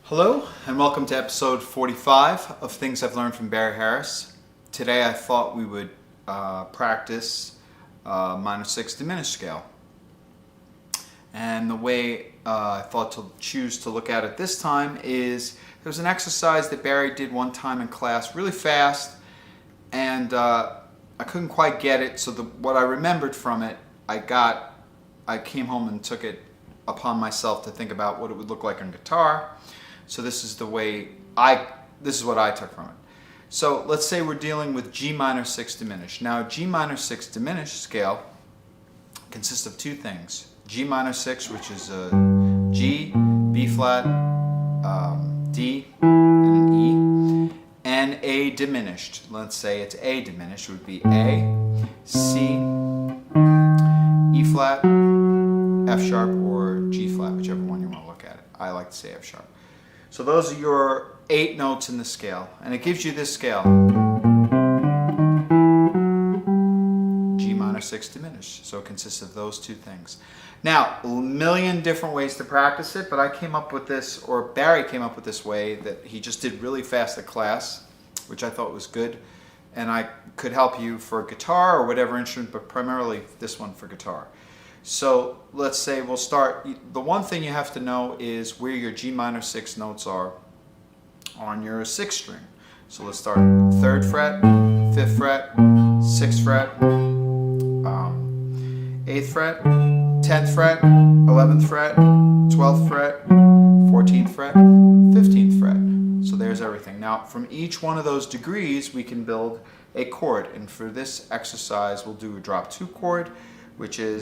Hello and welcome to episode 45 of Things I've Learned from Barry Harris. Today I thought we would practice minor 6 diminished scale. And the way I thought to choose to look at it this time is there's an exercise that Barry did one time in class really fast, and I couldn't quite get it, so what I remembered from it, I came home and took it upon myself to think about what it would look like on guitar. So this is what I took from it. So let's say we're dealing with G minor 6 diminished. Now G minor 6 diminished scale consists of two things. G minor 6, which is a G, B flat, D, and an E, and A diminished. Let's say it's A diminished, would be A, C, E flat, F sharp, or G flat, whichever one you want to look at it. I like to say F sharp. So those are your 8 notes in the scale, and it gives you this scale, G minor 6 diminished. So it consists of those two things. Now, a million different ways to practice it, but I came up with this, or Barry came up with this way that he just did really fast at class, which I thought was good, and I could help you for guitar or whatever instrument, but primarily this one for guitar. So let's say we'll start. The one thing you have to know is where your G minor 6 notes are on your 6th string. So let's start 3rd fret, 5th fret, 6th fret, 8th fret, 10th fret, 11th fret, 12th fret, 14th fret, 15th fret. So there's everything. Now from each one of those degrees we can build a chord, and for this exercise we'll do a drop 2 chord, which is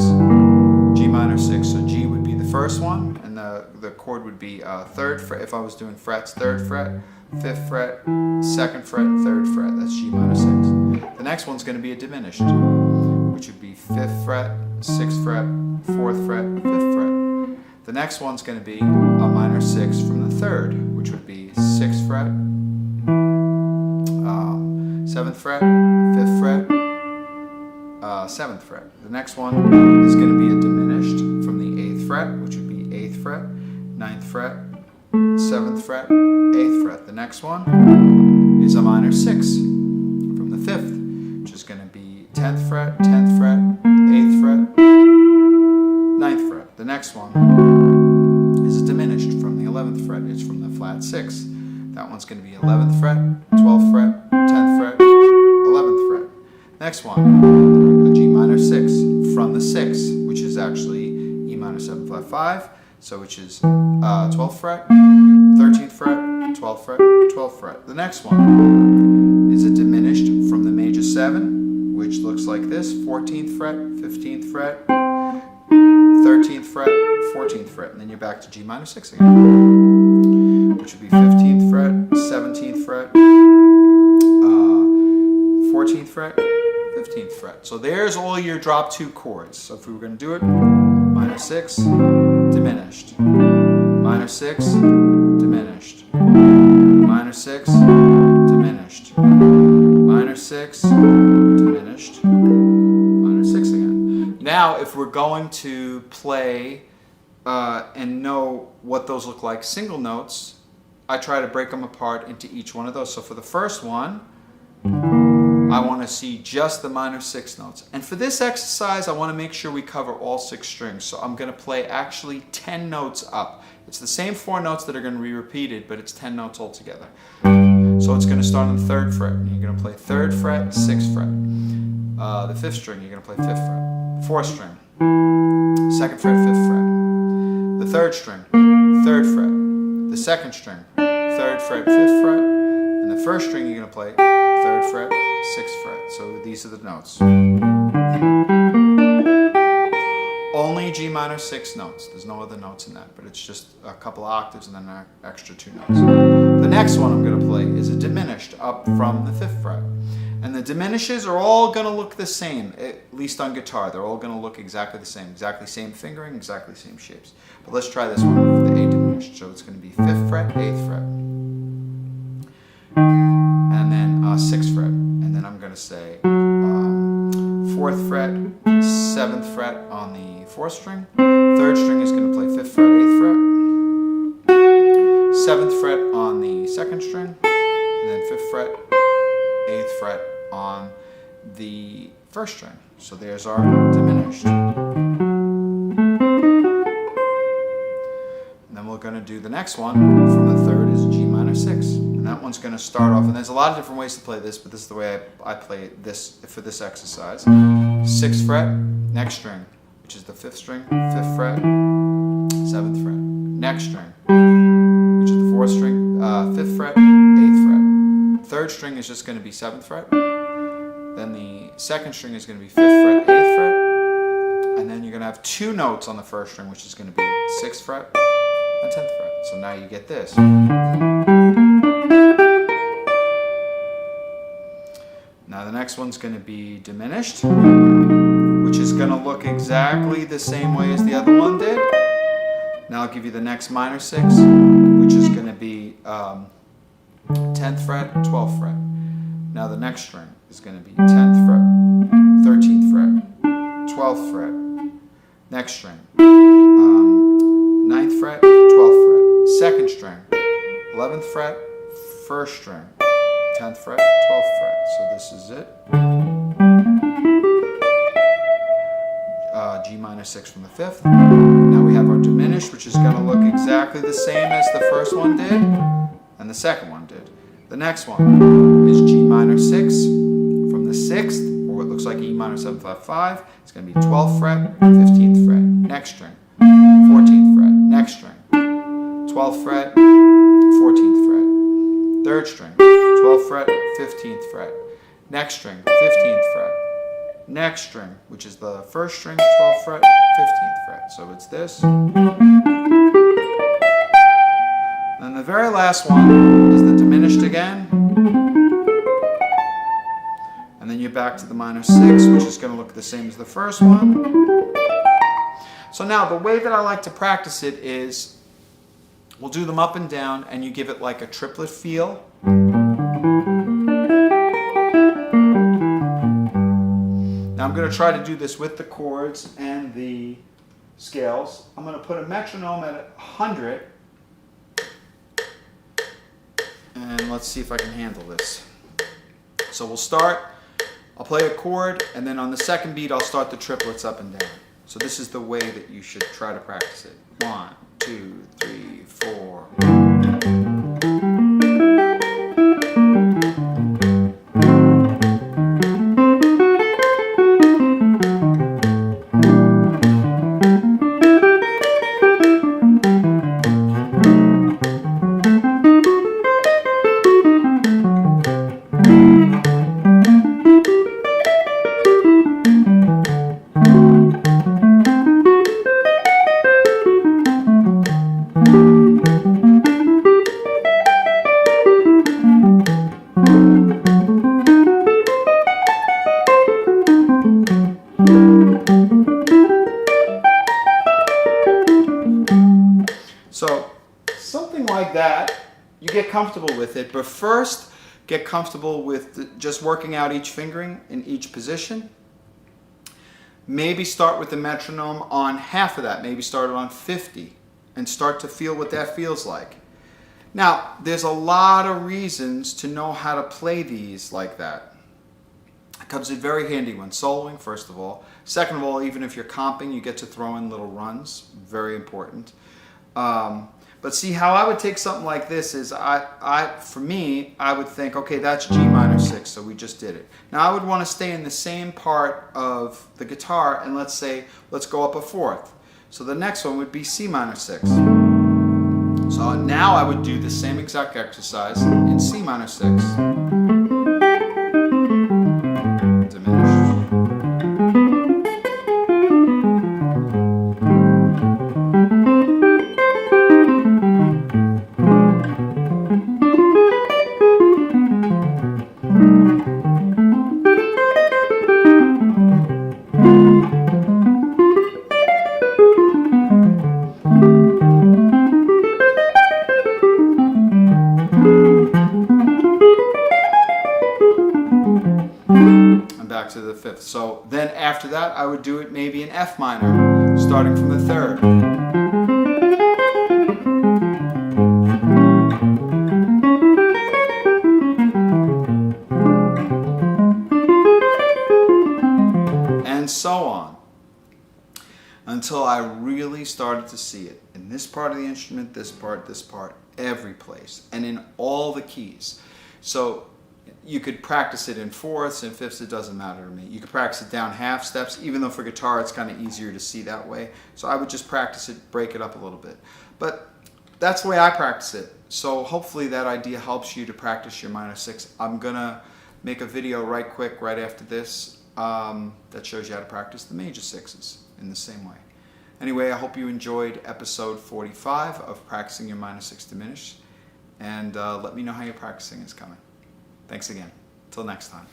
G minor 6. So G would be the first one, and the chord would be 3rd fret. If I was doing frets, 3rd fret, 5th fret, 2nd fret, 3rd fret. That's G minor 6. The next one's going to be a diminished, which would be 5th fret, 6th fret, 4th fret, 5th fret. The next one's going to be a minor 6 from the 3rd, which would be 6th fret, 7th fret, 5th fret, 7th fret. The next one is going to be a diminished from the 8th fret, which would be 8th fret, 9th fret, 7th fret, 8th fret. The next one is a minor 6 from the 5th, which is going to be 10th fret, 10th fret, 8th fret, 9th fret. The next one is a diminished from the 11th fret. It's from the flat 6. That one's going to be 11th fret, 12th fret, 10th fret, 11th fret. Next one, a G minor 6 from the 6, which is actually E minor 7 flat 5, so which is 12th fret, 13th fret, 12th fret, 12th fret. The next one is a diminished from the major 7, which looks like this: 14th fret, 15th fret, 13th fret, 14th fret, and then you're back to G minor 6 again, which would be 15th fret, 17th fret, 14th fret, 15th fret. So there's all your drop 2 chords. So if we were going to do it, minor 6, diminished, minor 6, diminished, minor 6, diminished, minor 6, diminished, minor 6 again. Now if we're going to play and know what those look like single notes, I try to break them apart into each one of those. So for the first one, I want to see just the minor 6 notes. And for this exercise, I want to make sure we cover all 6 strings. So I'm going to play actually 10 notes up. It's the same 4 notes that are going to be repeated, but it's 10 notes altogether. So it's going to start on the 3rd fret. You're going to play 3rd fret, 6th fret. The 5th string, you're going to play 5th fret. 4th string, 2nd fret, 5th fret. The 3rd string, 3rd fret. The 2nd string, 3rd fret, 5th fret. And the 1st string, you're going to play 3rd fret, 6th fret. So these are the notes. Only G minor 6 notes. There's no other notes in that, but it's just a couple octaves and then an extra 2 notes. The next one I'm going to play is a diminished up from the 5th fret. And the diminishes are all going to look the same, at least on guitar. They're all going to look exactly the same. Exactly same fingering, exactly same shapes. But let's try this one for the A diminished. So it's going to be 5th fret, 8th fret. And then 6th fret. And then I'm going to say 4th fret, 7th fret on the 4th string. 3rd string is going to play 5th fret, 8th fret. 7th fret on the 2nd string, and then 5th fret, 8th fret on the 1st string. So there's our diminished. And then we're going to do the next one from the 3rd is G minor 6. And that one's going to start off, and there's a lot of different ways to play this, but this is the way I play this for this exercise. 6th fret, next string, which is the 5th string, 5th fret, 7th fret. Next string, which is the 4th string, 5th fret, 8th fret. 3rd string is just going to be 7th fret. Then the 2nd string is going to be 5th fret, 8th fret. And then you're going to have 2 notes on the 1st string, which is going to be 6th fret and 10th fret. So now you get this. Now the next one's going to be diminished, which is going to look exactly the same way as the other one did. Now I'll give you the next minor 6, which is going to be 10th fret, 12th fret. Now the next string is going to be 10th fret, 13th fret, 12th fret. Next string, 9th fret, 12th fret. 2nd string, 11th fret, 1st string, 10th fret, 12th fret. So this is it. G minor 6 from the 5th. Now we have our diminished, which is going to look exactly the same as the first one did and the second one did. The next one is G minor 6 from the 6th, or what looks like E minor 7 flat 5. It's going to be 12th fret, 15th fret. Next string, 14th fret. Next string, 12th fret, 14th fret. 3rd string, 12th fret, 15th fret. Next string, 15th fret. Next string, which is the 1st string, 12th fret, 15th fret. So it's this. Then the very last one is the diminished again. And then you're back to the minor 6, which is going to look the same as the first one. So now the way that I like to practice it is we'll do them up and down, and you give it like a triplet feel. Now I'm going to try to do this with the chords and the scales. I'm going to put a metronome at 100. And let's see if I can handle this. So we'll start, I'll play a chord, and then on the second beat I'll start the triplets up and down. So this is the way that you should try to practice it. 1, 2, 3, 4. So something like that, you get comfortable with it, but first get comfortable with just working out each fingering in each position. Maybe start with the metronome on half of that, maybe start it on 50 and start to feel what that feels like. Now, there's a lot of reasons to know how to play these like that. It comes in very handy when soloing, first of all. Second of all, even if you're comping, you get to throw in little runs, very important. But see, how I would take something like this is, for me, I would think, okay, that's G minor 6, so we just did it. Now I would want to stay in the same part of the guitar, and let's go up a fourth. So the next one would be C minor 6. So now I would do the same exact exercise in C minor 6. Diminished. Back to the fifth. So then after that I would do it maybe in F minor, starting from the third. until I really started to see it in this part of the instrument, this part, every place, and in all the keys. So you could practice it in fourths and fifths, it doesn't matter to me. You could practice it down half steps, even though for guitar it's kind of easier to see that way. So I would just practice it, break it up a little bit. But that's the way I practice it. So hopefully that idea helps you to practice your minor six. I'm gonna make a video right quick right after this that shows you how to practice the major sixes in the same way. Anyway, I hope you enjoyed episode 45 of Practicing Your Minor Six Diminished, and let me know how your practicing is coming. Thanks again. Till next time.